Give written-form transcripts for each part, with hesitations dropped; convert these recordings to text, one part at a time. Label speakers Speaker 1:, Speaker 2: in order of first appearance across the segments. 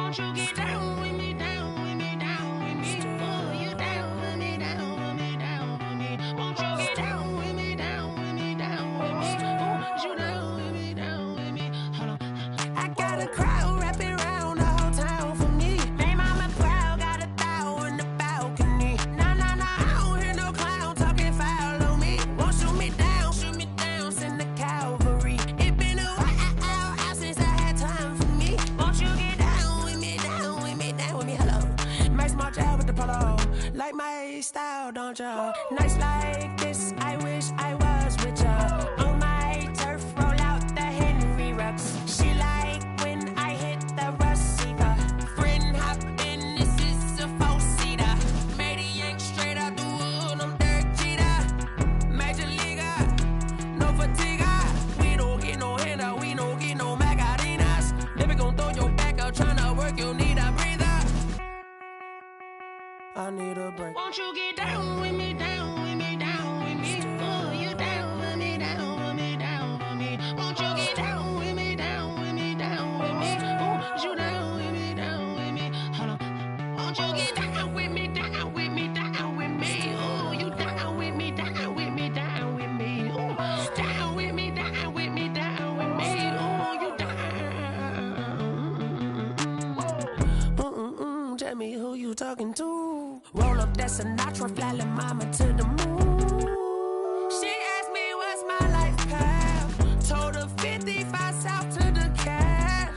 Speaker 1: Won't you get down with me, down with me, down with me? Oh, you down with me, down with me, down with me. Won't you get down with me, down with me, down with me? Oh, you down with me, down with me? Hold on. I got a crowd wrapping around the whole town for me. Hey, mama crowd got 1,000 in the balcony. Nah, nah, nah, I don't hear no clown talking foul on me. Won't shoot me down, send the cavalry. It been a while since I had time for me. Won't you get down with me, down with me, down with me? Hello, Max March out with the polo. Like my style, don't ya? Nights like this, I wish I was with ya. On my turf, roll out the Henry Rux. She like when I hit the receiver. Friend hop in, this is a four-seater. Made a yank straight out the wood, I'm Derek Jeter. Major leaguer, no fatigue. We don't get no handout, we don't get no Macarinas. Never gon' throw your back out, tryna work, you need a breather. I need a break. Won't you get down with me, down with me, down with me? Oh, you down with me, down with me, down with me? Won't you get down with me, down with me, down with me? Oh, you down with me, down with me? Hold on. Won't you get down with me, down with me, down with me? Oh, you down with me, down with me, down with me? Oh, down with me, down with me, down with me? Oh, you down. Tell me who you talking to. Roll up that Sinatra, fly la mama to the moon. She asked me what's my life path. Told her 55 south to the cat.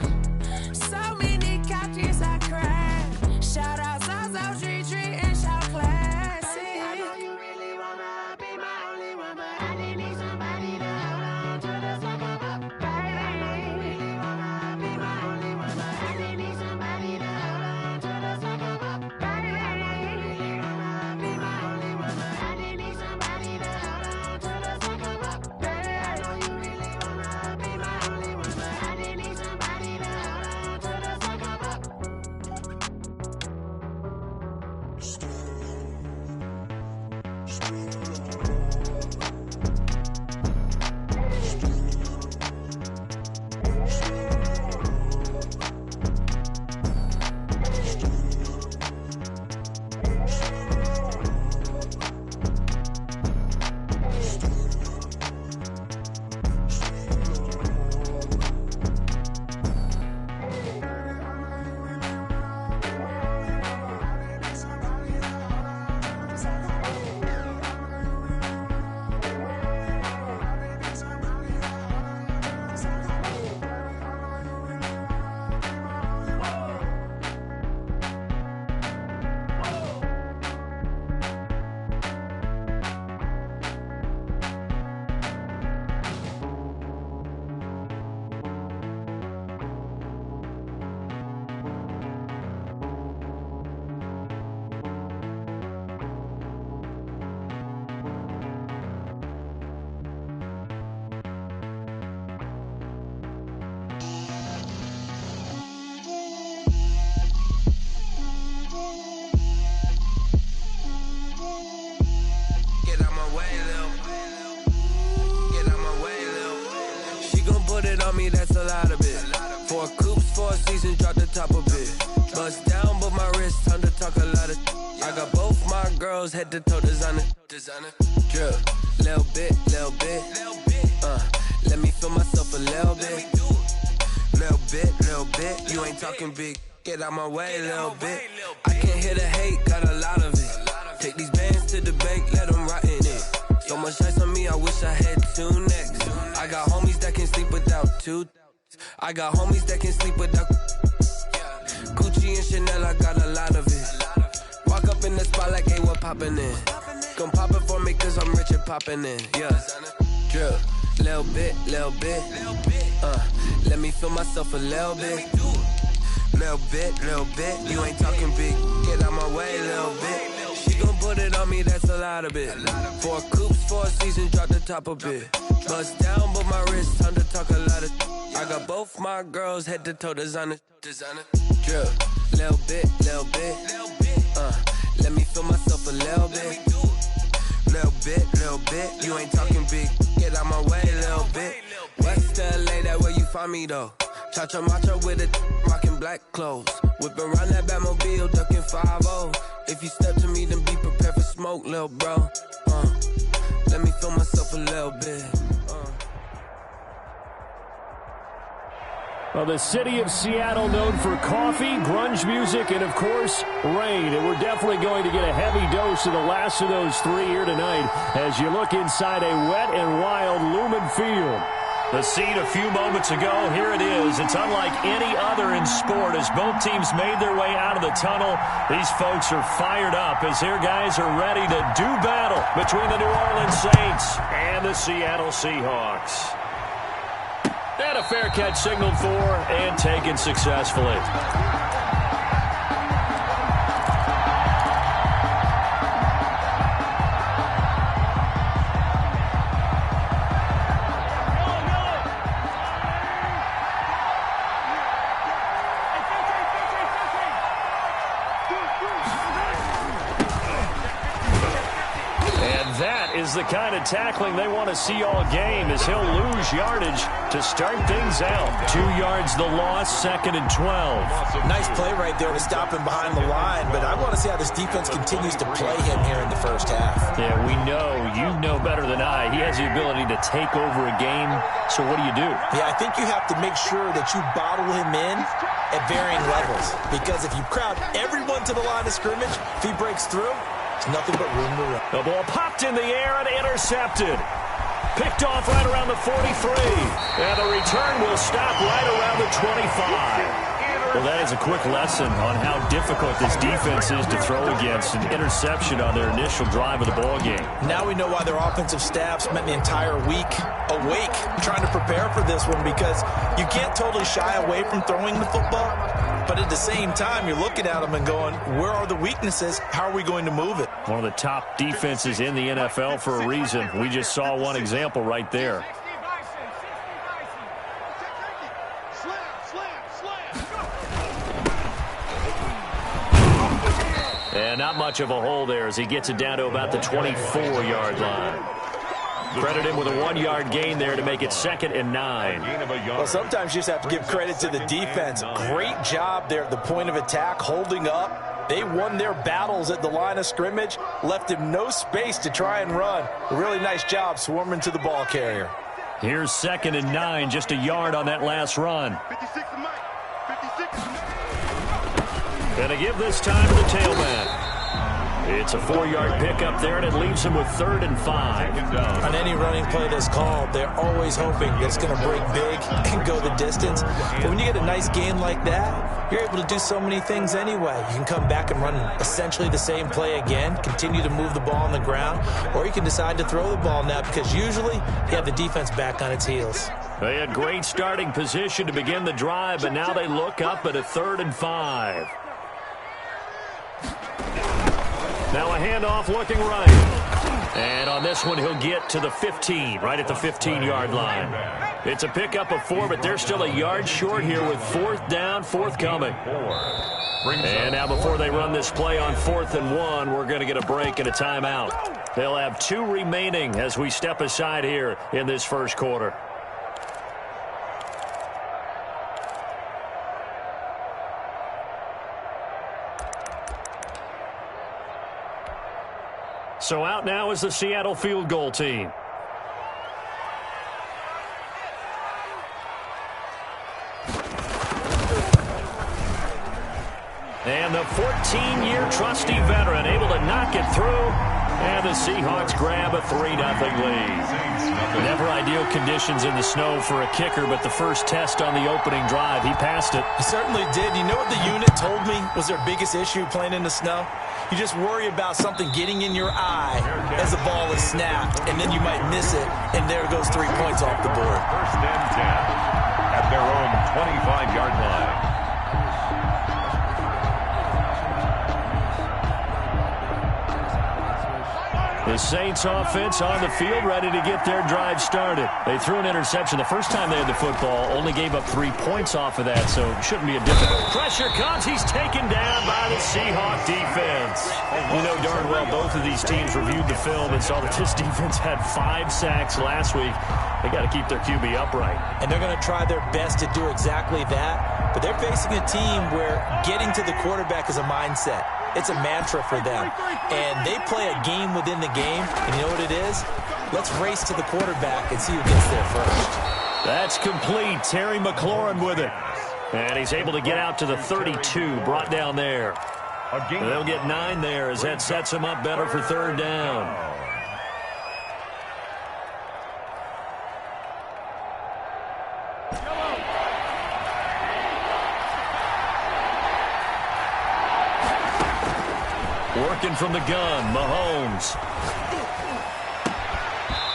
Speaker 1: So many couches I cracked. Shout out Zaza, Tree Tree, and shout classic. I know you really wanna be my only one, but I didn't need somebody to hold on to the sucker up. Baby, I know you really wanna be my only one, but I didn't need somebody to hold on to the sucker up. Baby, I know you really wanna be my only one, but I didn't need somebody to hold on to the sucker up. Baby, I know you really wanna be my only one, but I didn't need somebody to hold on to the sucker up. Get out my way, Lil. Get out my way, Lil. She gon' put it on me, that's a lot of it. 4 coops, 4 seasons, drop the top a bit. Bust down, but my wrist, time to talk a lot of. I got both my girls, head to toe designer. Drip, little bit, little bit. Let me feel myself a little bit. Little bit, you ain't talking big. Get out my way, little bit. I can't hear the hate, got a lot of it. Take these bands to the bank, let them rot in it. So much ice on me, I wish I had 2 necks. I got homies that can sleep without 2. I got homies that can sleep without Gucci and Chanel, I got a lot of it. Walk up in the spot like, hey, what poppin' in? Gon' pop it for me cause I'm rich and poppin' in, yeah. Drip, little bit, let me feel myself a little bit. Little bit, you ain't talking big. Get out my way, little bit. She gon' put it on me, that's a lot of it. 4 coops, 4 seasons, drop the top a bit. Bust down, but my wrist, time to talk a lot of. I got both my girls, head to toe designer. Drip, little bit, let me feel myself a little bit. Little bit, you ain't talking big. Get out my way, little bit. West LA, that where you find me though.
Speaker 2: Cha-cha matcha with a rocking black clothes. Whip around that Batmobile, ducking 5-0. If you step to me, then be prepared for smoke, lil' bro. Let me feel myself a little bit.
Speaker 3: Well, the city of Seattle known for coffee, grunge music, and, of course, rain. And we're definitely going to get a heavy dose of the last of those three here tonight as you look inside a wet and wild Lumen Field.
Speaker 4: The scene a few moments ago, here it is. It's unlike any other in sport as both teams made their way out of the tunnel. These folks are fired up as their guys are ready to do battle between the New Orleans Saints and the Seattle Seahawks. And a fair catch signaled for and taken successfully. Is the kind of tackling they want to see all game as he'll lose yardage to start things out. 2 yards the loss, 2nd and 12.
Speaker 5: Nice play right there to stop him behind the line, but I want to see how this defense continues to play him here in the first half.
Speaker 4: Yeah, we know, you know better than I. He has the ability to take over a game, so what do you do?
Speaker 5: Yeah, I think you have to make sure that you bottle him in at varying levels, because if you crowd everyone to the line of scrimmage, if he breaks through, nothing but room to run.
Speaker 4: The ball popped in the air and intercepted. Picked off right around the 43. And the return will stop right around the 25. Well, that is a quick lesson on how difficult this defense is to throw against. An interception on their initial drive of the ball game.
Speaker 5: Now we know why their offensive staff spent the entire week awake trying to prepare for this one, because you can't totally shy away from throwing the football. But at the same time, you're looking at them and going, where are the weaknesses? How are we going to move it?
Speaker 4: One of the top defenses in the NFL for a reason. We just saw one example right there. And not much of a hole there as he gets it down to about the 24-yard line. Credit him with a 1-yard gain there to make it 2nd and 9.
Speaker 5: Well, sometimes you just have to give credit to the defense. Great job there at the point of attack, holding up. They won their battles at the line of scrimmage, left him no space to try and run. A really nice job swarming to the ball carrier.
Speaker 4: Here's 2nd and 9, just a yard on that last run.
Speaker 1: 56 to Mike. 56.
Speaker 4: Gonna give this time to the tailback. It's a 4-yard pickup there, and it leaves him with 3rd and 5.
Speaker 5: On any running play that's called, they're always hoping that it's going to break big and go the distance. But when you get a nice gain like that, you're able to do so many things anyway. You can come back and run essentially the same play again, continue to move the ball on the ground, or you can decide to throw the ball now, because usually you have the defense back on its heels.
Speaker 4: They had great starting position to begin the drive, but now they look up at a 3rd and 5. Now a handoff looking right. And on this one, he'll get to the 15, right at the 15-yard line. It's a pickup of 4, but they're still a yard short here with 4th down, forthcoming. And now before they run this play on 4th and 1, we're going to get a break and a timeout. They'll have 2 remaining as we step aside here in this first quarter. So out now is the Seattle field goal team. And the 14-year trusty veteran able to knock it through. And the Seahawks grab a 3-0 lead. Never ideal conditions in the snow for a kicker, but the first test on the opening drive, he passed it.
Speaker 5: He certainly did. You know what the unit told me was their biggest issue playing in the snow? You just worry about something getting in your eye as the ball is snapped, and then you might miss it, and there goes 3 points off the board.
Speaker 6: 1st and 10 at their own 25-yard line.
Speaker 3: The Saints offense on the field, ready to get their drive started. They threw an interception the first time they had the football, only gave up 3 points off of that, so it shouldn't be a difficult. Pressure comes, he's taken down by the Seahawk defense. You know darn well both of these teams reviewed the film and saw that this defense had 5 sacks last week. They got to keep their QB upright.
Speaker 5: And they're going to try their best to do exactly that, but they're facing a team where getting to the quarterback is a mindset. It's a mantra for them. And they play a game within the game. And you know what it is? Let's race to the quarterback and see who gets there first.
Speaker 3: That's complete. Terry McLaurin with it. And he's able to get out to the 32, brought down there. And they'll get 9 there as that sets him up better for 3rd down. Working from the gun, Mahomes.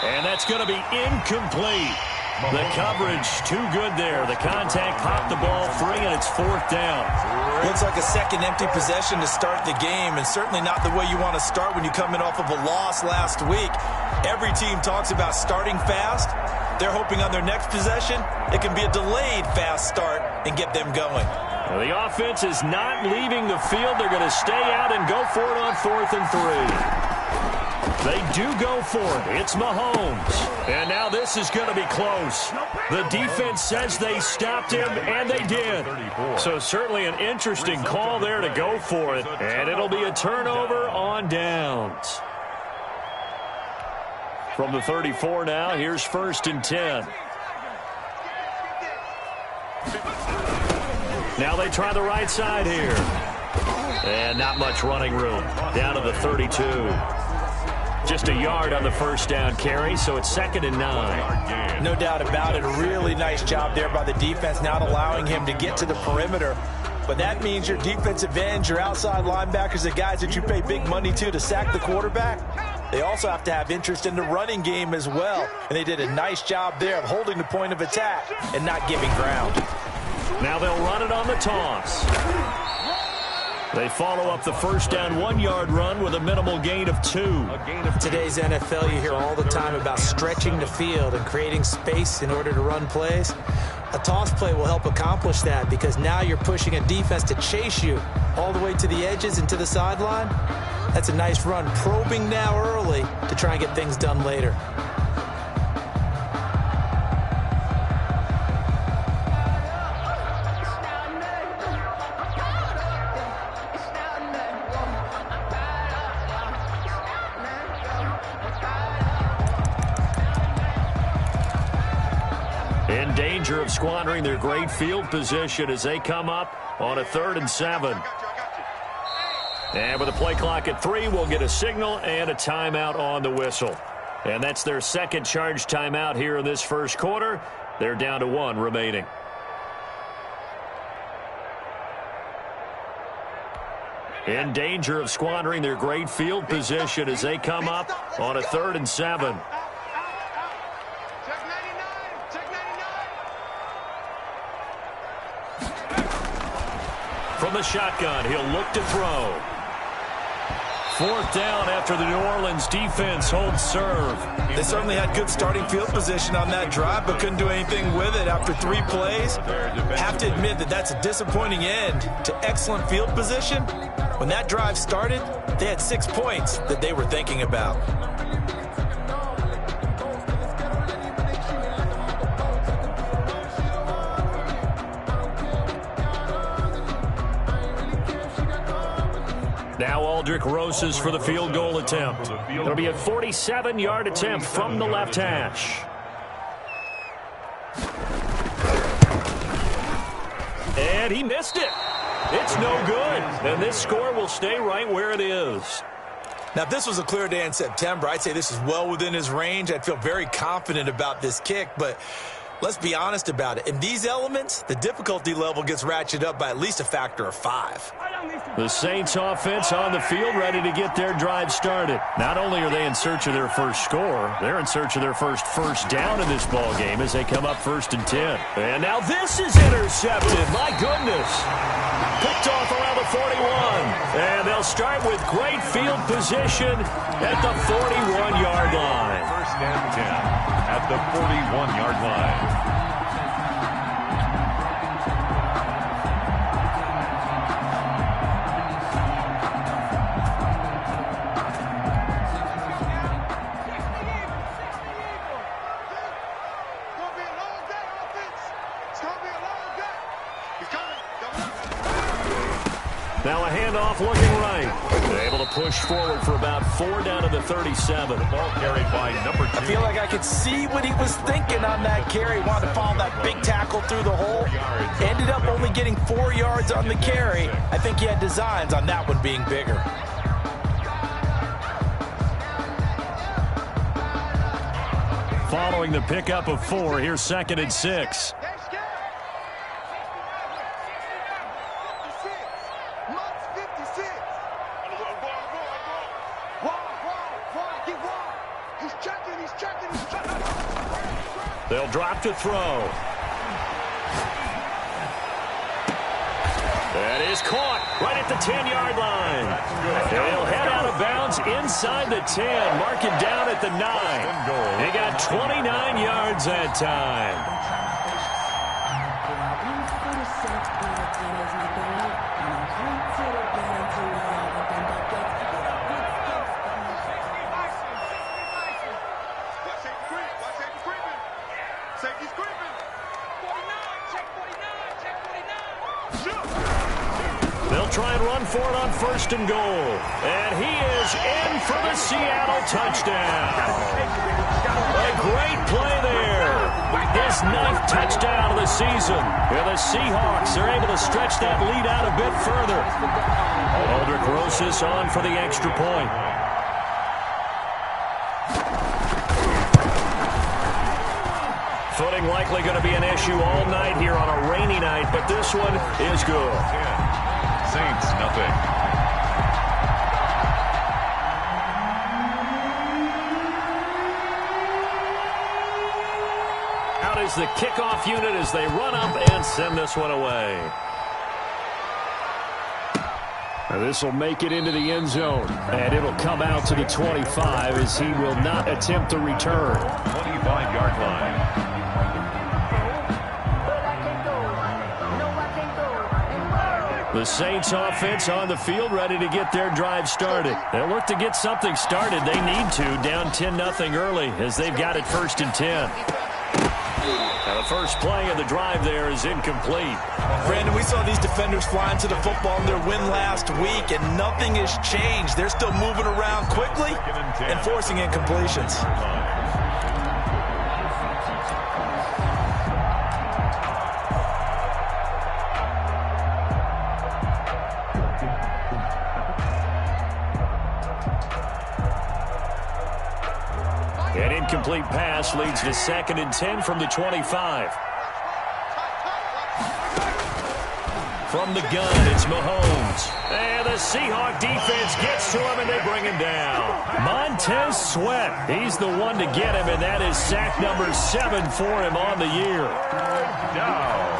Speaker 3: And that's going to be incomplete. The coverage too good there. The contact popped the ball free, and it's 4th down.
Speaker 5: Looks like a second empty possession to start the game, and certainly not the way you want to start when you're coming off of a loss last week. Every team talks about starting fast. They're hoping on their next possession it can be a delayed fast start and get them going.
Speaker 3: Well, the offense is not leaving the field. They're going to stay out and go for it on 4th and 3. They do go for it. It's Mahomes. And now this is going to be close. The defense says they stopped him, and they did. So certainly an interesting call there to go for it. And it'll be a turnover on downs. From the 34 now, here's 1st and 10. Now they try the right side here. And not much running room. Down to the 32. Just a yard on the 1st down carry, so it's 2nd and 9.
Speaker 5: No doubt about it. A really nice job there by the defense, not allowing him to get to the perimeter. But that means your defensive ends, your outside linebackers, the guys that you pay big money to sack the quarterback, they also have to have interest in the running game as well. And they did a nice job there of holding the point of attack and not giving ground.
Speaker 3: Now they'll run it on the toss. They follow up the 1st down 1-yard run with a minimal gain of 2.
Speaker 5: Today's NFL, you hear all the time about stretching the field and creating space in order to run plays. A toss play will help accomplish that because now you're pushing a defense to chase you all the way to the edges and to the sideline. That's a nice run, probing now early to try and get things done later.
Speaker 3: In danger of squandering their great field position as they come up on a 3rd and 7. And with a play clock at 3, we'll get a signal and a timeout on the whistle. And that's their 2nd charge timeout here in this 1st quarter. They're down to 1 remaining. In danger of squandering their great field position as they come up on a 3rd and 7. From the shotgun, he'll look to throw. 4th down after the New Orleans defense holds serve.
Speaker 5: They certainly had good starting field position on that drive, but couldn't do anything with it after 3 plays. Have to admit that that's a disappointing end to excellent field position. When that drive started, they had 6 points that they were thinking about.
Speaker 3: Now Aldrick Rosas for the field goal attempt. It'll be a 47-yard attempt from the left hash. And he missed it. It's no good. And this score will stay right where it is.
Speaker 5: Now, if this was a clear day in September, I'd say this is well within his range. I'd feel very confident about this kick, but let's be honest about it. In these elements, the difficulty level gets ratcheted up by at least a factor of 5.
Speaker 3: The Saints offense on the field ready to get their drive started. Not only are they in search of their first score, they're in search of their first down in this ball game as they come up 1st and 10. And now this is intercepted. My goodness.
Speaker 4: Picked off around the 41. And they'll start with great field position at the 41-yard line.
Speaker 6: First and 10 at the 41-yard line.
Speaker 3: Now a handoff looking right. Able to push forward for about 4 down to the 37.
Speaker 6: Ball carried by number 2.
Speaker 5: I feel like I could see what he was thinking on that carry. Wanted to follow that big tackle through the hole. Ended up only getting 4 yards on the carry. I think he had designs on that one being bigger.
Speaker 3: Following the pickup of 4, here's 2nd and 6.
Speaker 4: They'll drop to throw. That is caught right at the 10-yard line. They'll head out of bounds inside the 10. Mark it down at the 9. They got 29 yards that time. They'll try and run for it on 1st and goal. And he is in for the Seattle touchdown. A great play there. His 9th touchdown of the season. And the Seahawks are able to stretch that lead out a bit further. Aldrick Rosas on for the extra point. Footing likely going to be an issue all night here on a rainy night, but this one is good.
Speaker 6: Saints, nothing.
Speaker 4: Out is the kickoff unit as they run up and send this one away.
Speaker 3: Now this will make it into the end zone, and it'll come out to the 25 as he will not attempt to return.
Speaker 6: 25-yard line.
Speaker 4: The Saints offense on the field ready to get their drive started. They'll look to get something started. They need to, down 10-0 early as they've got it 1st and 10. Now the first play of the drive there is incomplete.
Speaker 5: Brandon, we saw these defenders flying to the football in their win last week, and nothing has changed. They're still moving around quickly and forcing incompletions.
Speaker 4: An incomplete pass leads to 2nd and 10 from the 25. From the gun, it's Mahomes. And the Seahawk defense gets to him, and they bring him down. Montez Sweat, he's the one to get him, and that is sack number 7 for him on the year.
Speaker 6: Down.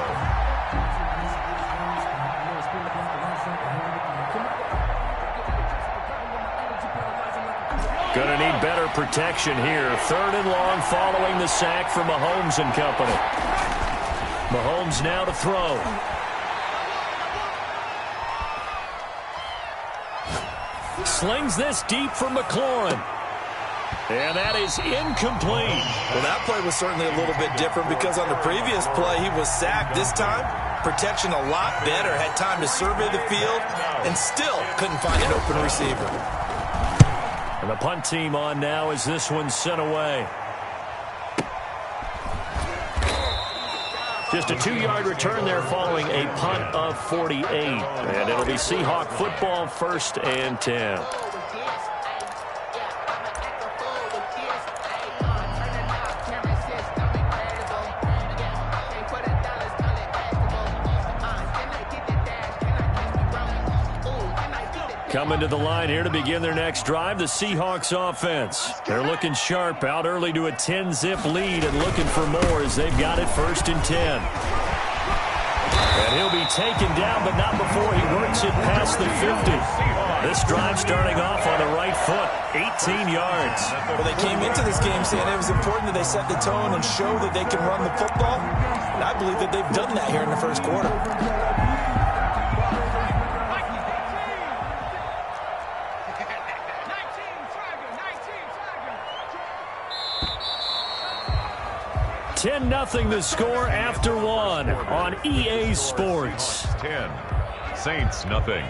Speaker 4: Going to need better protection here. 3rd and long following the sack from Mahomes and company. Mahomes now to throw. Slings this deep for McLaurin. And that is incomplete.
Speaker 5: Well, that play was certainly a little bit different because on the previous play, he was sacked. This time, protection a lot better. Had time to survey the field and still couldn't find an open receiver.
Speaker 4: And the punt team on now as this one's sent away. Just a 2-yard return there following a punt of 48. And it'll be Seahawk football 1st and 10. Coming to the line here to begin their next drive, the Seahawks offense. They're looking sharp, out early to a 10-zip lead and looking for more as they've got it 1st and 10. And he'll be taken down, but not before he works it past the 50. This drive starting off on the right foot, 18 yards.
Speaker 5: Well, they came into this game saying it was important that they set the tone and show that they can run the football. And I believe that they've done that here in the first quarter.
Speaker 3: Nothing the score after one on EA Sports.
Speaker 6: 10, Saints nothing.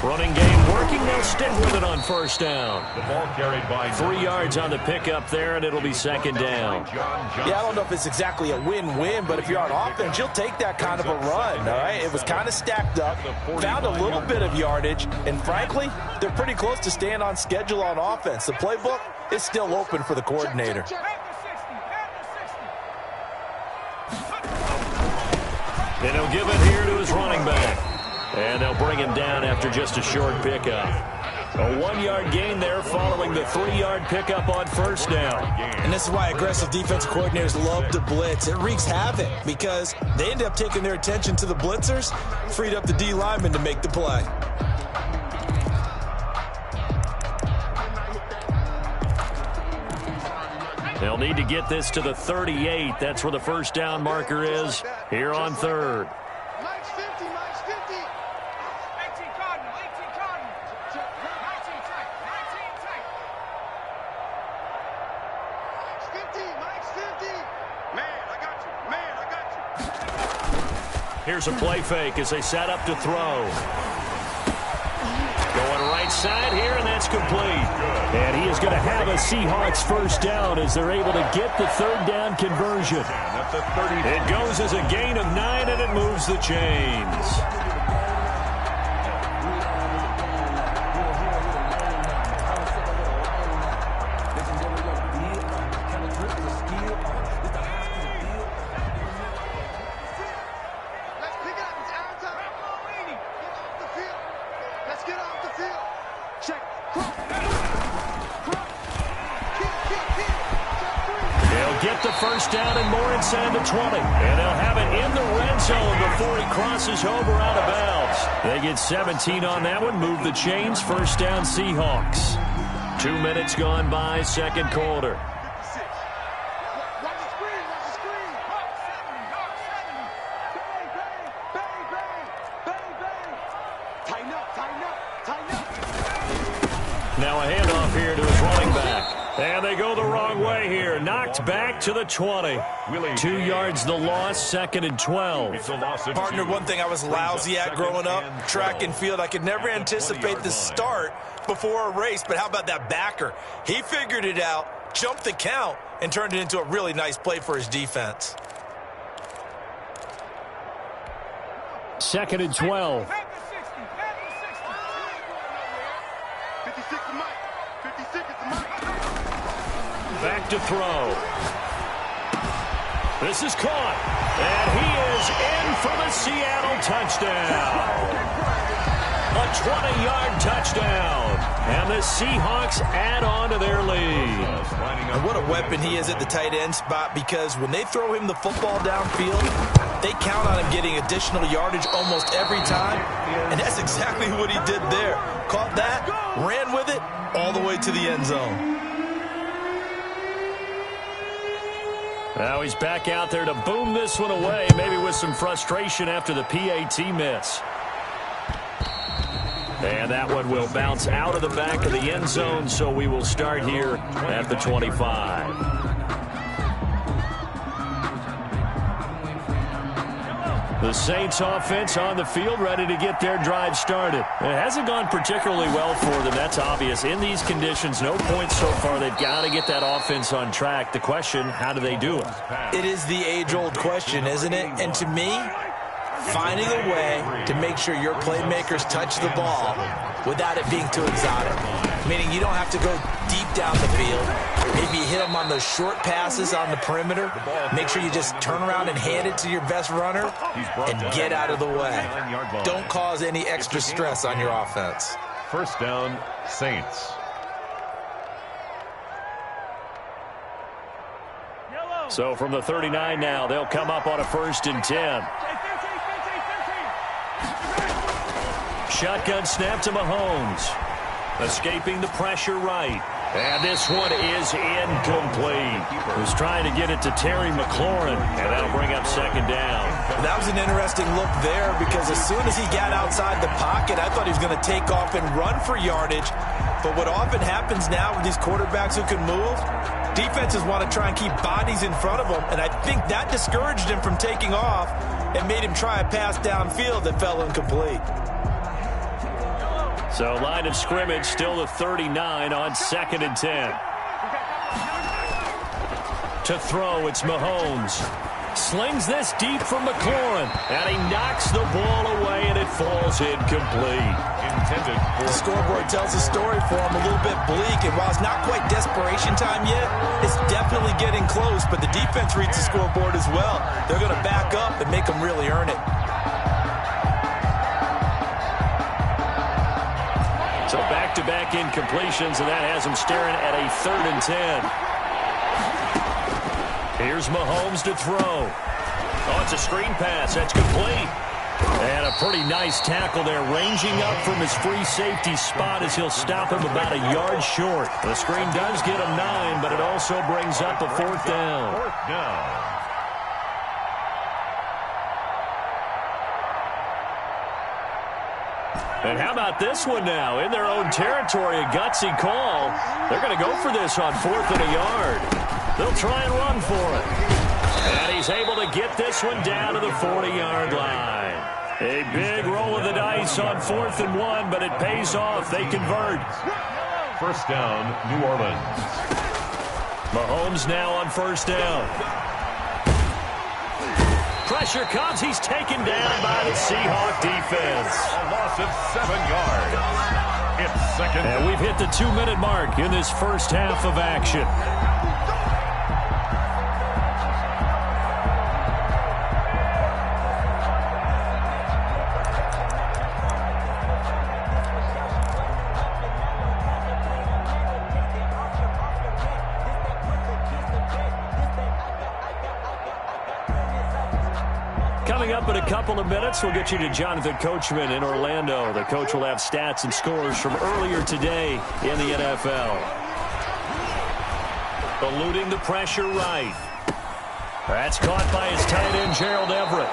Speaker 3: Running game working. They'll stick with it on first down.
Speaker 6: The ball carried by
Speaker 3: 3 yards on the pickup there, and it'll be second down.
Speaker 5: Yeah, I don't know if it's exactly a win-win, but if you're on offense, you'll take that kind of a run, all right? It was kind of stacked up, found a little bit of yardage, and frankly, they're pretty close to staying on schedule on offense. The playbook is still open for the coordinator.
Speaker 3: And he'll give it here to his running back. And they'll bring him down after just a short pickup. A 1-yard gain there following the 3-yard pickup on first down.
Speaker 5: And this is why aggressive defensive coordinators love to blitz. It wreaks havoc because they end up taking their attention to the blitzers, freed up the D lineman to make the play.
Speaker 3: They'll need to get this to the 38. That's where the first down marker is here on third. Here's a play fake as they set up to throw. Going right side here, and that's complete. And he is going to have a Seahawks first down as they're able to get the third down conversion. It goes as a gain of 9, and it moves the chains. Down and more inside the 20. And they'll have it in the red zone before he crosses over out of bounds. They get 17 on that one. Move the chains. First down Seahawks. 2 minutes gone by, second quarter. Now a handoff here to his running back. And they go the wrong way here. Knocked back to the 20. 2 yards the loss, second and 12.
Speaker 5: Partner, one thing I was lousy at growing up, track and field, I could never anticipate the start before a race, but how about that backer? He figured it out, jumped the count, and turned it into a really nice play for his defense.
Speaker 3: Second and 12. Back to throw. This is caught. And he is in for the Seattle touchdown. A 20-yard touchdown. And the Seahawks add on to their lead.
Speaker 5: And what a weapon he is at the tight end spot, because when they throw him the football downfield, they count on him getting additional yardage almost every time. And that's exactly what he did there. Caught that, ran with it, all the way to the end zone.
Speaker 3: Now he's back out there to boom this one away, maybe with some frustration after the PAT miss. And that one will bounce out of the back of the end zone, so we will start here at the 25. The Saints offense on the field, ready to get their drive started. It hasn't gone particularly well for them, that's obvious. In these conditions, no points so far. They've got to get that offense on track. The question, how do they do it?
Speaker 5: It is the age-old question, isn't it? And to me, finding a way to make sure your playmakers touch the ball without it being too exotic. meaning you don't have to go deep down the field. Maybe you hit them on those short passes on the perimeter. Make sure you just turn around and hand it to your best runner and get out of the way. Don't cause any extra stress on your offense.
Speaker 6: First down, Saints.
Speaker 4: So from the 39 now, they'll come up on a 1st and 10. Shotgun snap to Mahomes. Escaping the pressure right. And this one is incomplete. He was trying to get it to Terry McLaurin, and that'll bring up 2nd down.
Speaker 5: That was an interesting look there because as soon as he got outside the pocket, I thought he was going to take off and run for yardage. But what often happens now with these quarterbacks who can move, defenses want to try and keep bodies in front of them, and I think that discouraged him from taking off and made him try a pass downfield that fell incomplete.
Speaker 4: So line of scrimmage still the 39 on 2nd and 10. To throw, it's Mahomes. Slings this deep from McLaurin, and he knocks the ball away, and it falls incomplete.
Speaker 5: The scoreboard tells a story for him, a little bit bleak, and while it's not quite desperation time yet, it's definitely getting close, but the defense reads the scoreboard as well. They're going to back up and make them really earn it.
Speaker 4: So back-to-back incompletions, and that has him staring at a 3rd and 10. Here's Mahomes to throw. Oh, it's a screen pass. That's complete. And a pretty nice tackle there, ranging up from his free safety spot as he'll stop him about a yard short. The screen does get him 9, but it also brings up a 4th down.
Speaker 6: 4th down.
Speaker 4: And how about this one now? In their own territory, a gutsy call. They're going to go for this on 4th and a yard. They'll try and run for it. And he's able to get this one down to the 40-yard line. A big roll of the dice on 4th and 1, but it pays off. They convert.
Speaker 6: First down, New Orleans.
Speaker 4: Mahomes now on 1st down. Pressure comes. He's taken down by the Seahawk defense.
Speaker 6: A loss of 7 yards. It's 2nd.
Speaker 4: And we've hit the 2-minute mark in this first half of action. Coming up in a couple of minutes, we'll get you to Jonathan Coachman in Orlando. The coach will have stats and scores from earlier today in the NFL. Eluding the pressure right. That's caught by his tight end, Gerald Everett.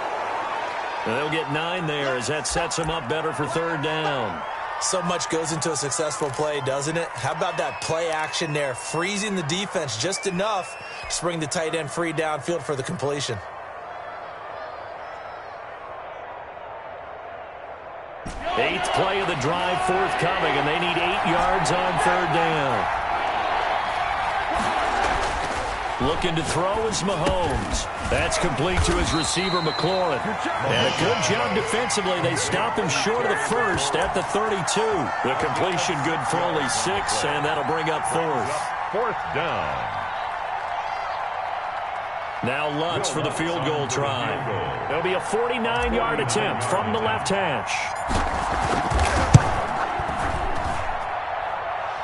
Speaker 4: And they'll get 9 there as that sets him up better for 3rd down.
Speaker 5: So much goes into a successful play, doesn't it? How about that play action there, freezing the defense just enough to bring the tight end free downfield for the completion.
Speaker 4: 8th play of the drive forthcoming, and they need 8 yards on 3rd down. Looking to throw is Mahomes. That's complete to his receiver, McLaurin. And a good job defensively. They stop him short of the 1st at the 32. The completion good for only 6, and that'll bring up 4th.
Speaker 6: 4th down.
Speaker 4: Now Lutz for the field goal try. It'll be a 49-yard attempt from the left hash.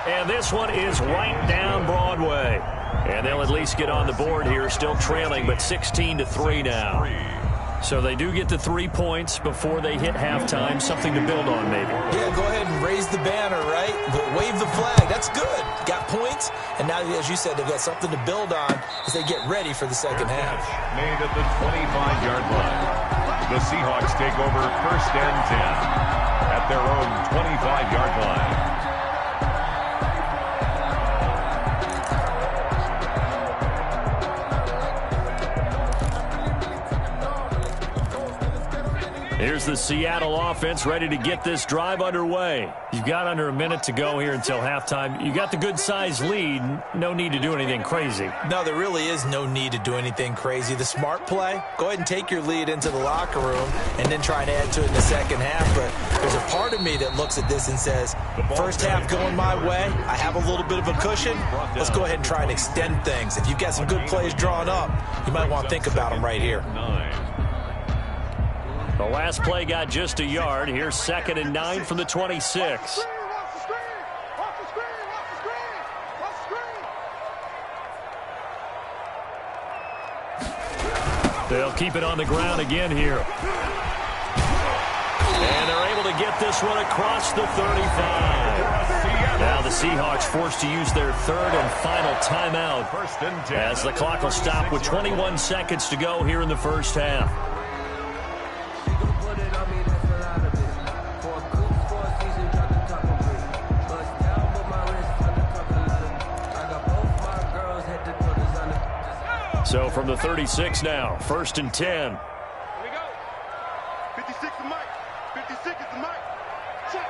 Speaker 4: And this one is right down Broadway. And they'll at least get on the board here, still trailing, but 16-3 now. So they do get the 3 points before they hit halftime, something to build on maybe.
Speaker 5: Yeah, go ahead and raise the banner, right? But wave the flag. That's good. Got points, and now, as you said, they've got something to build on as they get ready for the second half.
Speaker 6: Made at the 25-yard line. The Seahawks take over 1st and 10 at their own 25-yard line.
Speaker 3: Here's the Seattle offense ready to get this drive underway. You've got under a minute to go here until halftime. You got the good-sized lead. No need to do anything crazy.
Speaker 5: No, there really is no need to do anything crazy. The smart play, go ahead and take your lead into the locker room and then try and add to it in the second half. But there's a part of me that looks at this and says, first half going my way, I have a little bit of a cushion. Let's go ahead and try and extend things. If you've got some good plays drawn up, you might want to think about them right here.
Speaker 3: The last play got just a yard. Here's 2nd and 9 from the 26. They'll keep it on the ground again here. And they're able to get this one across the 35. Now the Seahawks forced to use their 3rd and final timeout as the clock will stop with 21 seconds to go here in the first half. So from the 36 now, 1st and 10.
Speaker 7: Here we go. 56 is Mike. 56 is the Mike. Check.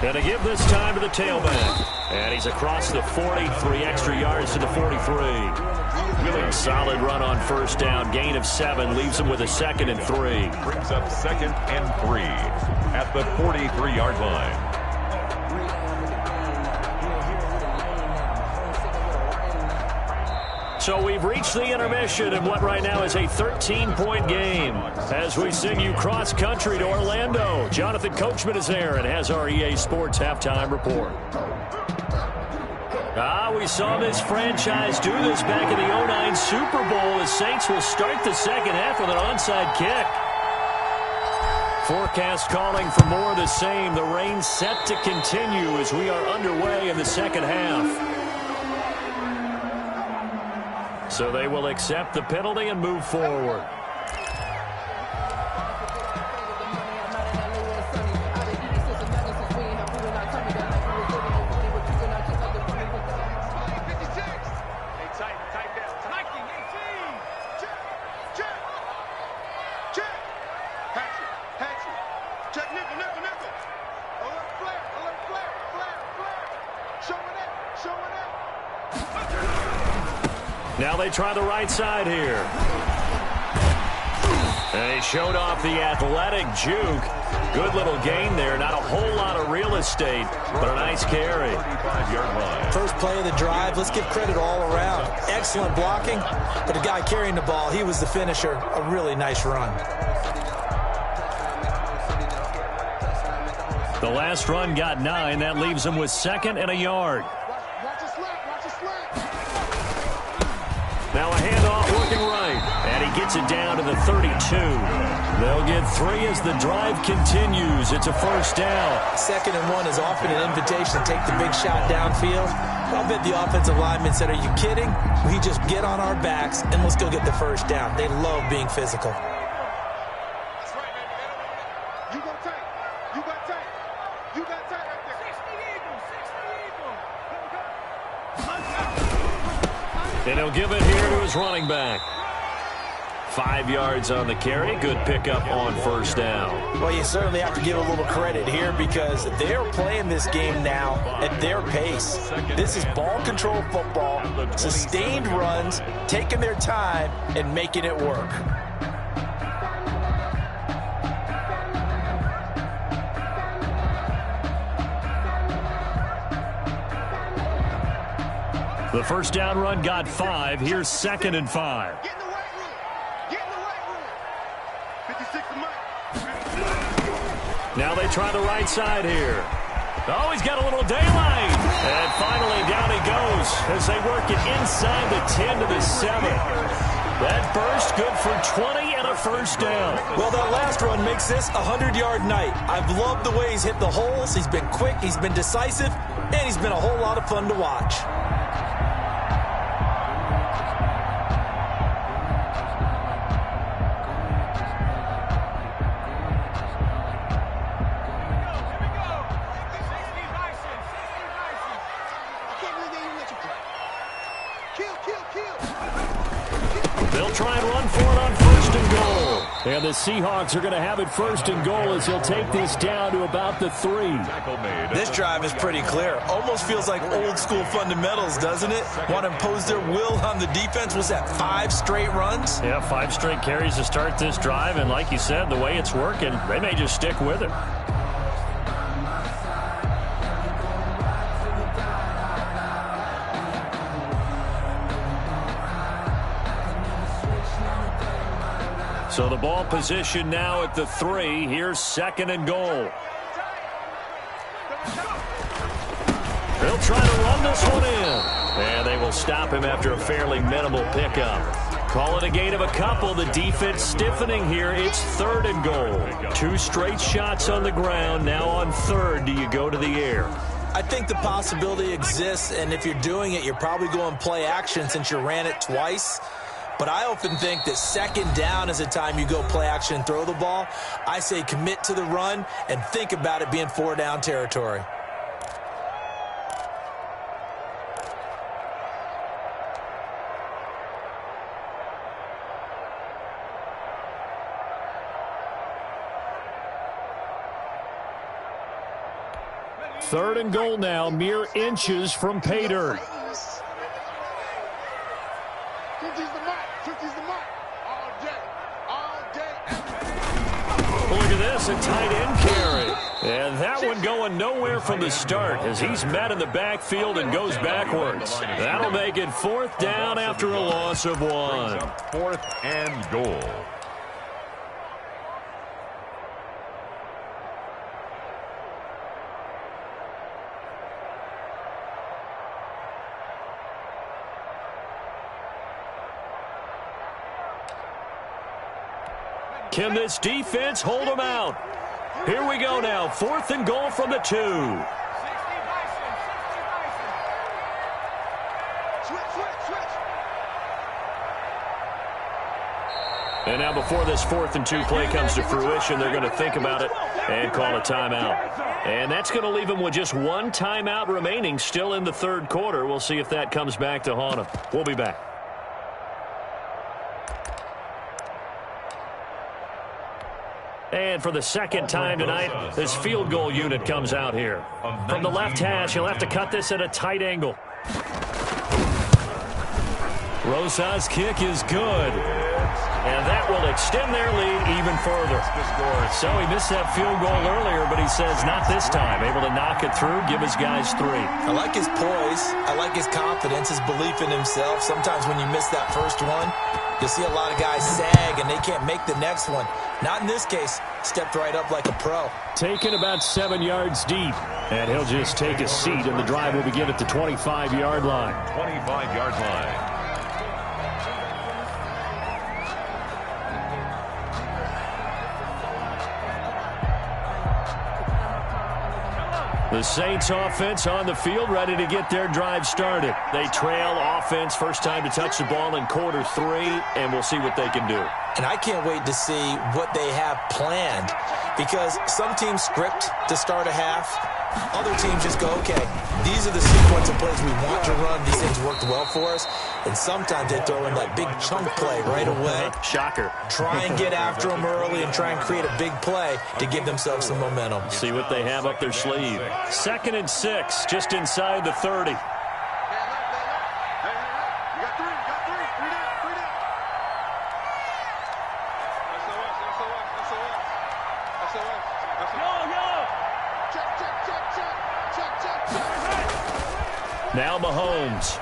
Speaker 3: And to give this time to the tailback. And he's across the 40, 3 extra yards to the 43. Really solid run on first down. Gain of 7 leaves him with a 2nd and 3.
Speaker 6: Brings up 2nd and 3 at the 43-yard line.
Speaker 3: So we've reached the intermission in what right now is a 13-point game. As we send you cross-country to Orlando, Jonathan Coachman is there and has our EA Sports halftime report. We saw this franchise do this back in the 2009 Super Bowl. The Saints will start the second half with an onside kick. Forecast calling for more of the same. The rain set to continue as we are underway in the second half. So they will accept the penalty and move forward. Now they try the right side here. And he showed off the athletic juke. Good little gain there. Not a whole lot of real estate, but a nice carry.
Speaker 5: First play of the drive. Let's give credit all around. Excellent blocking, but the guy carrying the ball, he was the finisher. A really nice run.
Speaker 3: The last run got 9. That leaves him with 2nd and a yard. Now a handoff looking right. And he gets it down to the 32. They'll get 3 as the drive continues. It's a first down.
Speaker 5: 2nd and 1 is often an invitation to take the big shot downfield. I'll bet the offensive lineman said, are you kidding? We just get on our backs and let's go get the first down. They love being physical.
Speaker 7: That's right, baby. You go tight. You got tight. You got tight right there.
Speaker 3: 60 Eagles. And he'll give it here to his running back. 5 yards on the carry. Good pickup on first down.
Speaker 5: Well, you certainly have to give a little credit here because they're playing this game now at their pace. This is ball control football, sustained runs, taking their time, and making it work.
Speaker 3: The first down run got 5. Here's 2nd and 5.
Speaker 7: Get in the weight room. Get in the weight room. 56 to Mike.
Speaker 3: Now they try the right side here. Oh, he's got a little daylight. And finally down he goes as they work it inside the 10 to the 7. That burst good for 20 and a first down.
Speaker 5: Well, that last run makes this a 100-yard night. I've loved the way he's hit the holes. He's been quick, he's been decisive, and he's been a whole lot of fun to watch.
Speaker 3: They'll try and run for And the Seahawks are going to have it 1st and goal as he'll take this down to about the 3.
Speaker 5: This drive is pretty clear. Almost feels like old school fundamentals, doesn't it? Want to impose their will on the defense. Was that 5 straight runs?
Speaker 4: Yeah, 5 straight carries to start this drive. And like you said, the way it's working, they may just stick with it. So the ball position now at the 3. Here's 2nd and goal. They'll try to run this one in. And they will stop him after a fairly minimal pickup. Call it a gain of a couple. The defense stiffening here. It's 3rd and goal. 2 straight shots on the ground. Now on 3rd, do you go to the air?
Speaker 5: I think the possibility exists, and if you're doing it, you're probably going play action since you ran it twice. But I often think that 2nd down is the time you go play action and throw the ball. I say commit to the run and think about it being 4-down territory.
Speaker 3: Third and goal now, mere inches from pay dirt.
Speaker 4: Look at this, a tight end carry. And that one going nowhere from the start as he's met in the backfield and goes backwards. That'll make it 4th down after a loss of 1.
Speaker 6: 4th and goal.
Speaker 4: Can this defense hold them out? Here we go now. 4th and goal from the 2. And now before this 4th and 2 play comes to fruition, they're going to think about it and call a timeout. And that's going to leave them with just 1 timeout remaining still in the 3rd quarter. We'll see if that comes back to haunt them. We'll be back. And for the 2nd time tonight, this field goal unit comes out here. From the left hash, he'll have to cut this at a tight angle. Rosas' kick is good. And that will extend their lead even further. So he missed that field goal earlier, but he says not this time. Able to knock it through, give his guys 3.
Speaker 5: I like his poise. I like his confidence, his belief in himself. Sometimes when you miss that first one, you'll see a lot of guys sag and they can't make the next one. Not in this case. Stepped right up like a pro.
Speaker 3: Taken about 7 yards deep. And he'll just take a seat, and the drive will begin at the 25-yard line.
Speaker 6: 25-yard line.
Speaker 3: The Saints offense on the field, ready to get their drive started. They trail offense, first time to touch the ball in quarter 3, and we'll see what they can do.
Speaker 5: And I can't wait to see what they have planned, because some teams script to start a half. Other teams just go, okay, these are the sequence of plays we want to run. These things worked well for us. And sometimes they throw in that big chunk play right away.
Speaker 4: Shocker.
Speaker 5: Try and get after them early and try and create a big play to give themselves some momentum.
Speaker 4: See what they have up their sleeve. 2nd and 6, just inside the 30. Now Mahomes.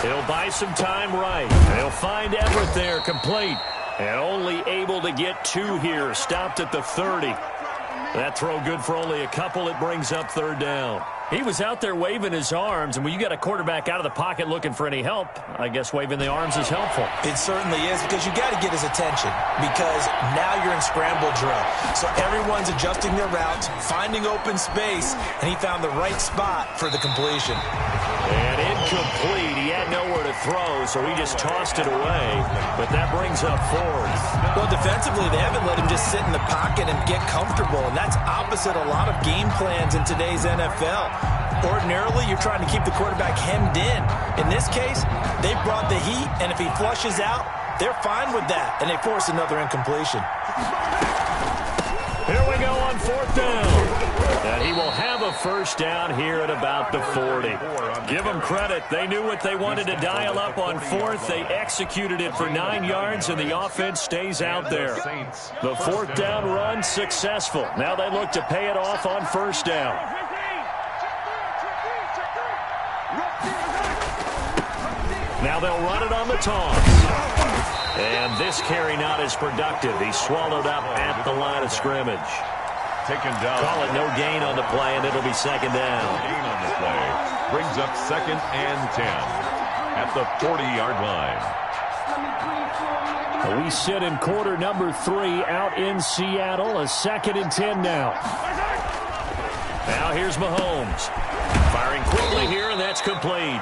Speaker 4: He'll buy some time right. He'll find Everett there, complete. And only able to get 2 here. Stopped at the 30. That throw good for only a couple. It brings up 3rd down. He was out there waving his arms, and when you got a quarterback out of the pocket looking for any help, I guess waving the arms is helpful.
Speaker 5: It certainly is, because you got to get his attention, because now you're in scramble drill. So everyone's adjusting their routes, finding open space, and he found the right spot for the completion.
Speaker 4: And incomplete. He had nowhere to throw, so he just tossed it away. But that brings up 4th.
Speaker 5: Well, defensively, they haven't let him just sit in the pocket and get comfortable, and that's opposite a lot of game plans in today's NFL. Ordinarily, you're trying to keep the quarterback hemmed in. In this case, they brought the heat, and if he flushes out, they're fine with that, and they force another incompletion.
Speaker 3: Here we go on 4th down. And he will have a first down here at about the 40. Give them credit. They knew what they wanted to dial up on 4th. They executed it for 9 yards, and the offense stays out there. The 4th down run successful. Now they look to pay it off on 1st down. Now they'll run it on the toss. And this carry not as productive. He's swallowed up at the line of scrimmage.
Speaker 6: Taken down.
Speaker 3: Call it no gain on the play, and it'll be 2nd down.
Speaker 6: Gain on the play. Brings up 2nd and 10 at the 40-yard line.
Speaker 3: We sit in quarter number 3 out in Seattle. A 2nd and 10 now. Now here's Mahomes. Firing quickly here, and that's complete.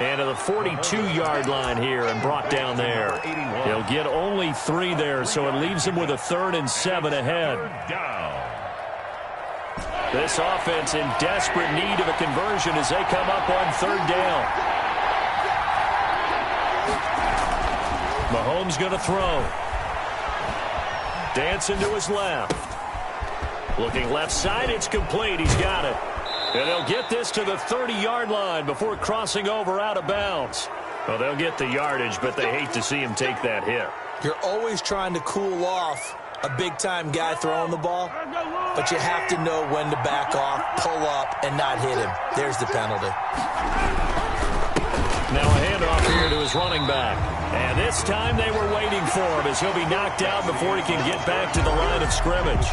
Speaker 3: And to the 42-yard line here and brought down there. He'll get only 3 there, so it leaves him with a 3rd and 7 ahead. This offense in desperate need of a conversion as they come up on 3rd down. Mahomes going to throw. Dancing to his left. Looking left side, it's complete. He's got it. And they'll get this to the 30-yard line before crossing over out of bounds. Well, they'll get the yardage, but they hate to see him take that hit.
Speaker 5: You're always trying to cool off a big-time guy throwing the ball, but you have to know when to back off, pull up, and not hit him. There's the penalty.
Speaker 3: Now a handoff here to his running back. And this time they were waiting for him as he'll be knocked out before he can get back to the line of scrimmage.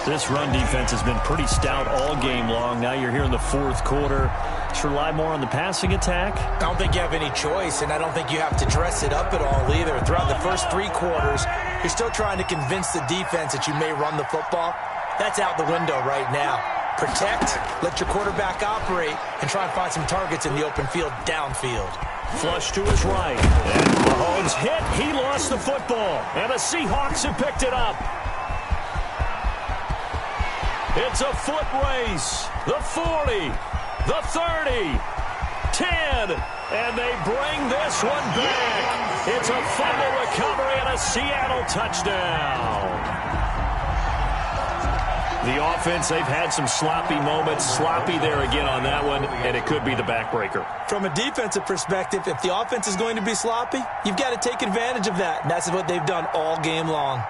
Speaker 3: This run defense has been pretty stout all game long. Now you're here in the 4th quarter. Should rely more on the passing attack?
Speaker 5: I don't think you have any choice, and I don't think you have to dress it up at all either. Throughout the first 3 quarters, you're still trying to convince the defense that you may run the football. That's out the window right now. Protect, let your quarterback operate, and try and find some targets in the open field downfield.
Speaker 3: Flush to his right. And Mahomes hit. He lost the football. And the Seahawks have picked it up. It's a foot race. The 40. The 30. 10. And they bring this one back. It's a fumble recovery and a Seattle touchdown. The offense, they've had some sloppy moments. Sloppy there again on that one, and it could be the backbreaker.
Speaker 5: From a defensive perspective, if the offense is going to be sloppy, you've got to take advantage of that. And that's what they've done all game long.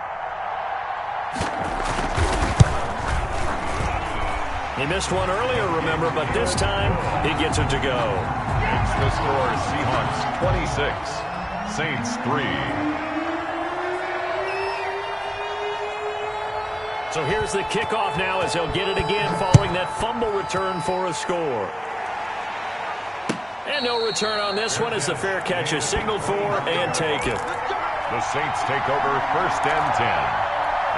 Speaker 3: He missed one earlier, remember, but this time he gets it to go.
Speaker 6: The score is Seahawks 26, Saints 3.
Speaker 3: So here's the kickoff now as they'll get it again following that fumble return for a score. And no return on this one as the fair catch is signaled for and taken.
Speaker 6: The Saints take over 1st and 10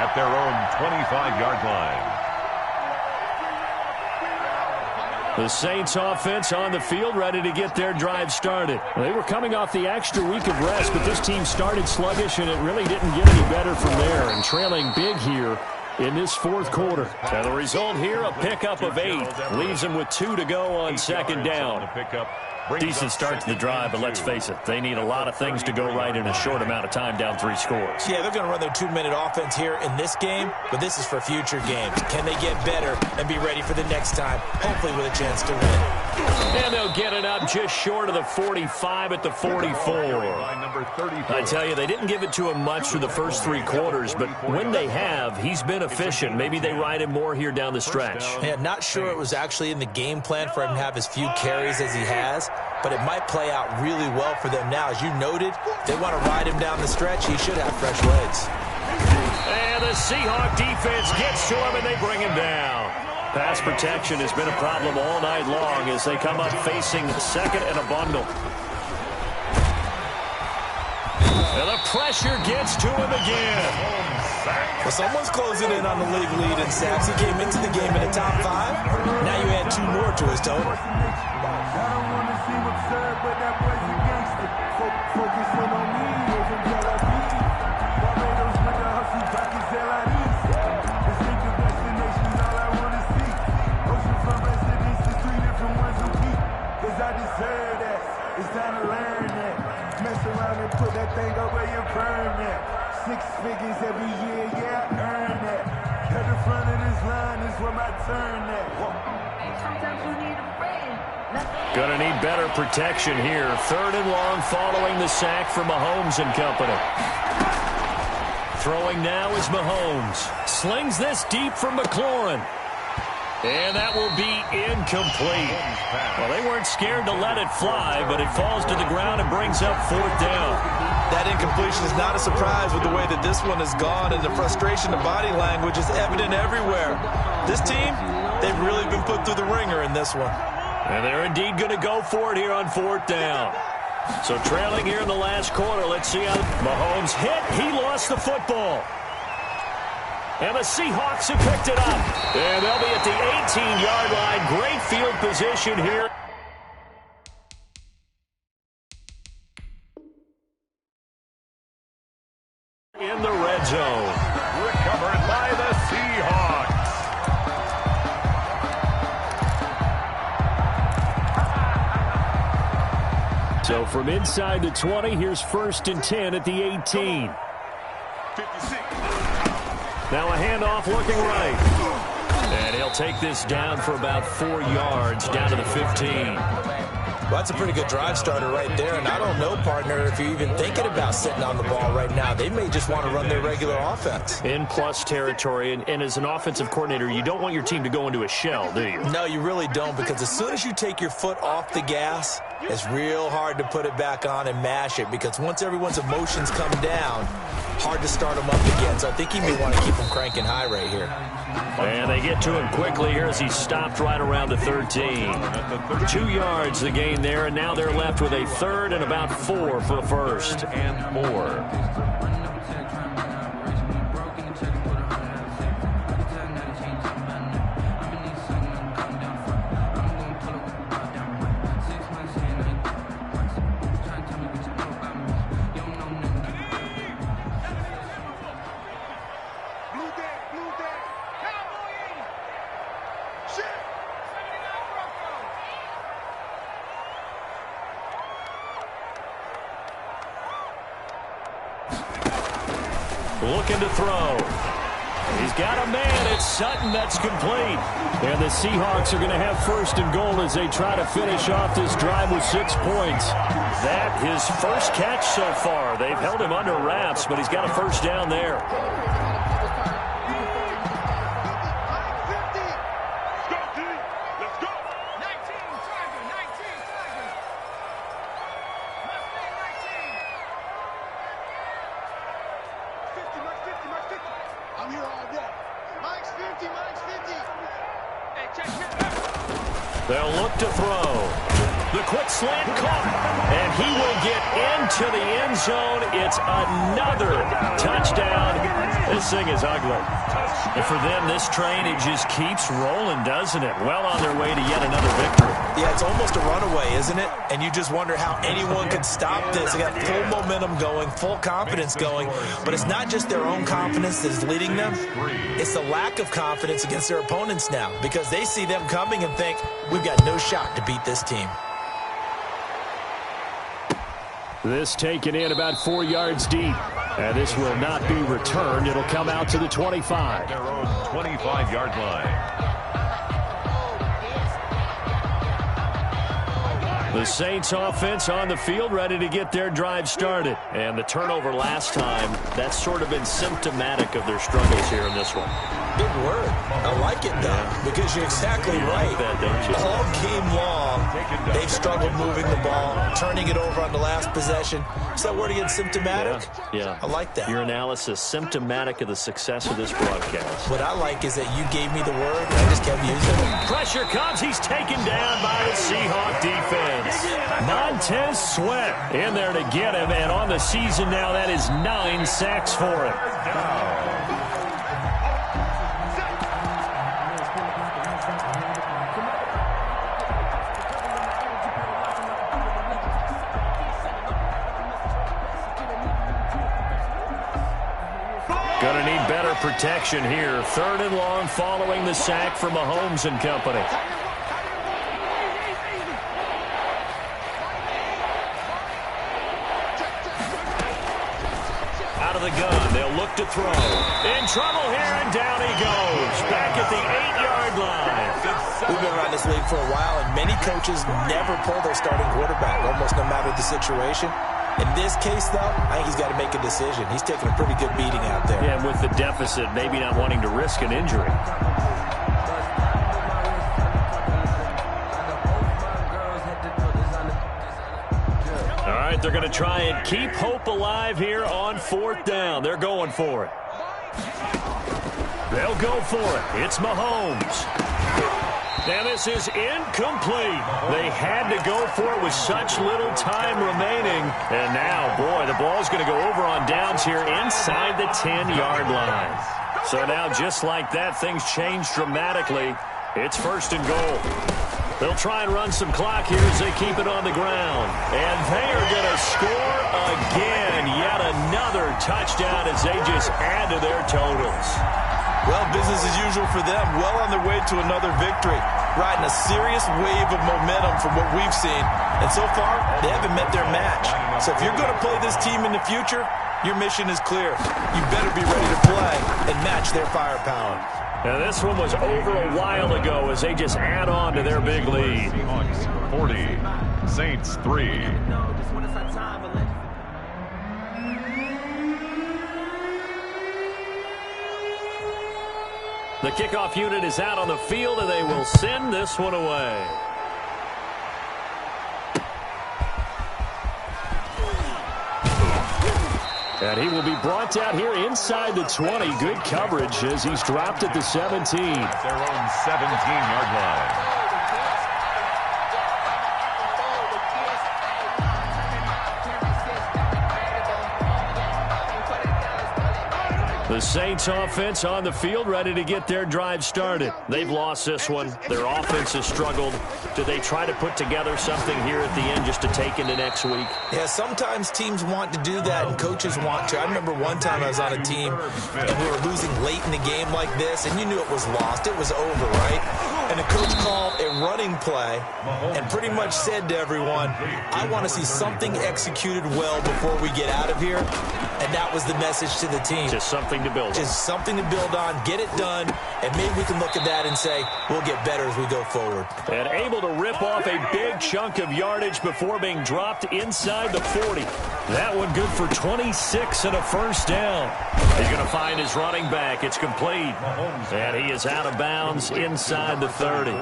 Speaker 6: at their own 25-yard line.
Speaker 3: The Saints offense on the field ready to get their drive started. They were coming off the extra week of rest, but this team started sluggish and it really didn't get any better from there. And trailing big here in this 4th quarter. And the result here, a pickup of 8. Leaves them with 2 to go on 2nd down. Decent start to the drive, but let's face it, they need a lot of things to go right in a short amount of time down 3 scores.
Speaker 5: Yeah, they're going to run their 2-minute offense here in this game, but this is for future games. Can they get better and be ready for the next time, hopefully with a chance to win?
Speaker 3: And they'll get it up just short of the 45 at the 44. I tell you, they didn't give it to him much through the first 3 quarters, but when they have, he's been efficient. Maybe they ride him more here down the stretch.
Speaker 5: Yeah, not sure it was actually in the game plan for him to have as few carries as he has, but it might play out really well for them now. As you noted, they want to ride him down the stretch. He should have fresh legs.
Speaker 3: And the Seahawk defense gets to him, and they bring him down. Pass protection has been a problem all night long as they come up facing 2nd and a bundle. And the pressure gets to him again.
Speaker 5: Well, someone's closing in on the league lead in sacks. He came into the game in the top 5. Now you add 2 more to his total.
Speaker 8: I deserve that. It's time to learn that. Mess around. around and put that thing up where you burn it. 6 figures every year, yeah, I earn that. At the front of this line is where my turn at.
Speaker 9: Sometimes you need a friend.
Speaker 3: Gonna need better protection here. 3rd and long following the sack from Mahomes and company. Throwing now is Mahomes. Slings this deep from McLaurin. And that will be incomplete. Well, they weren't scared to let it fly, but it falls to the ground and brings up 4th down.
Speaker 5: That incompletion is not a surprise with the way that this one has gone, and the frustration of body language is evident everywhere. This team, they've really been put through the ringer in this one.
Speaker 3: And they're indeed going to go for it here on 4th down. So trailing here in the last quarter, let's see how Mahomes hit. He lost the football. And the Seahawks have picked it up. And they'll be at the 18-yard line. Great field position here. In the red zone.
Speaker 6: Recovered by the Seahawks.
Speaker 3: So from inside the 20, here's 1st and 10 at the 18.
Speaker 7: 56.
Speaker 3: Now a handoff looking right. And he'll take this down for about 4 yards, down to the 15.
Speaker 5: Well, that's a pretty good drive starter right there, and I don't know, partner, if you're even thinking about sitting on the ball right now. They may just want to run their regular offense.
Speaker 3: In plus territory, and as an offensive coordinator, you don't want your team to go into a shell, do you?
Speaker 5: No, you really don't, because as soon as you take your foot off the gas, it's real hard to put it back on and mash it, because once everyone's emotions come down, hard to start them up again. So I think he may want to keep them cranking high right here.
Speaker 3: And they get to him quickly here as he stopped right around the 13. 2 yards the gain there, and now they're left with a 3rd and about 4 for a first.
Speaker 6: And 4.
Speaker 3: Looking to throw. He's got a man. It's Sutton. That's complete. And the Seahawks are going to have 1st and goal as they try to finish off this drive with 6 points. That his first catch so far. They've held him under wraps, but he's got a 1st down there. They'll look to throw. The quick slant caught, and he will get into the end zone. It's another touchdown. This thing is ugly. And for them, this train, it just keeps rolling, doesn't it? Well on their way to yet another victory.
Speaker 5: Yeah, it's almost a runaway, isn't it? And you just wonder how anyone could stop this. They got full momentum going, full confidence going. But it's not just their own confidence that is leading them. It's the lack of confidence against their opponents now, because they see them coming and think, we've got no shot to beat this team.
Speaker 3: This taken in about 4 yards deep. And this will not be returned. It'll come out to the 25.
Speaker 6: Their own 25-yard line.
Speaker 3: The Saints offense on the field, ready to get their drive started. And the turnover last time, that's sort of been symptomatic of their struggles here in this one.
Speaker 5: Big word. I like it, though, because you're exactly right.
Speaker 3: Like that, don't you?
Speaker 5: All game long, they've struggled moving the ball, turning it over on the last possession. Is that word again, symptomatic?
Speaker 3: Yeah.
Speaker 5: I like that.
Speaker 3: Your analysis, symptomatic of the success of this broadcast.
Speaker 5: What I like is that you gave me the word, and I just kept using it.
Speaker 3: Pressure comes. He's taken down by the Seahawk defense. Montez Sweat in there to get him, and on the season now, that is 9 sacks for him. Gonna need better protection here. 3rd and long following the sack from Mahomes and company.
Speaker 4: the gun. They'll look to throw. In trouble here, and down he goes. Back at the 8-yard line.
Speaker 5: We've been around this league for a while, and many coaches never pull their starting quarterback, almost no matter the situation. In this case, though, I think he's got to make a decision. He's taking a pretty good beating out there.
Speaker 4: Yeah, and with the deficit, maybe not wanting to risk an injury. All right, they're going to try and keep hope alive here on 4th down. They're going for it. They'll go for it. It's Mahomes. And this is incomplete. They had to go for it with such little time remaining. And now, boy, the ball's going to go over on downs here inside the 10-yard line. So now, just like that, things change dramatically. It's 1st and goal. They'll try and run some clock here as they keep it on the ground. And they are going to score again. Yet another touchdown as they just add to their totals.
Speaker 5: Well, business as usual for them. Well on their way to another victory. Riding a serious wave of momentum from what we've seen. And so far, they haven't met their match. So if you're going to play this team in the future, your mission is clear. You better be ready to play and match their firepower.
Speaker 4: Now, this one was over a while ago as they just add on to their big lead.
Speaker 6: Seahawks 40, Saints 3.
Speaker 4: The kickoff unit is out on the field, and they will send this one away. And he will be brought down here inside the 20. Good coverage as he's dropped at the 17.
Speaker 6: At their own 17-yard line.
Speaker 4: The Saints offense on the field, ready to get their drive started. They've lost this one. Their offense has struggled. Do they try to put together something here at the end just to take into next week?
Speaker 5: Yeah, sometimes teams want to do that and coaches want to. I remember one time I was on a team and we were losing late in the game like this, and you knew it was lost. It was over, right? And the coach called a running play and pretty much said to everyone, I want to see something executed well before we get out of here. And that was the message to the team.
Speaker 4: Just something to build on.
Speaker 5: Just something to build on, get it done, and maybe we can look at that and say, we'll get better as we go forward.
Speaker 4: And able to rip off a big chunk of yardage before being dropped inside the 40. That one good for 26 and a first down. He's going to find his running back. It's complete. And he is out of bounds inside the 30.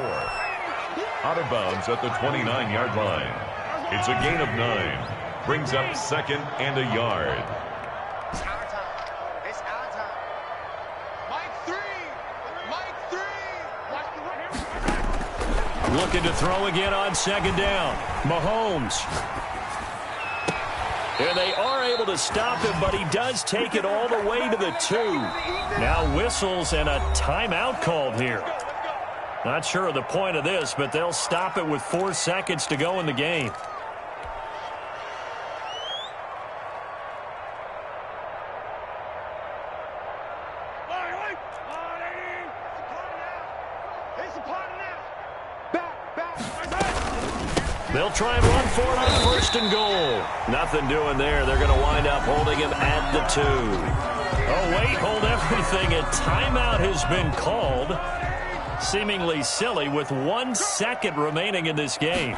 Speaker 6: Out of bounds at the 29-yard line. It's a gain of 9. Brings up 2nd and a yard.
Speaker 4: Looking to throw again on 2nd down. Mahomes. And they are able to stop him, but he does take it all the way to the 2. Now whistles and a timeout called here. Not sure of the point of this, but they'll stop it with 4 seconds to go in the game. They'll try and run for it on 1st and goal. Nothing doing there. They're going to wind up holding him at the 2. Oh, wait, hold everything. A timeout has been called. Seemingly silly with 1 second remaining in this game.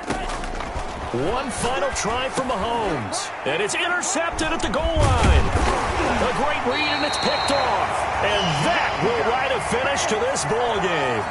Speaker 4: One final try from Mahomes. And it's intercepted at the goal line. A great read, and it's picked off. And that will write a finish to this ball game.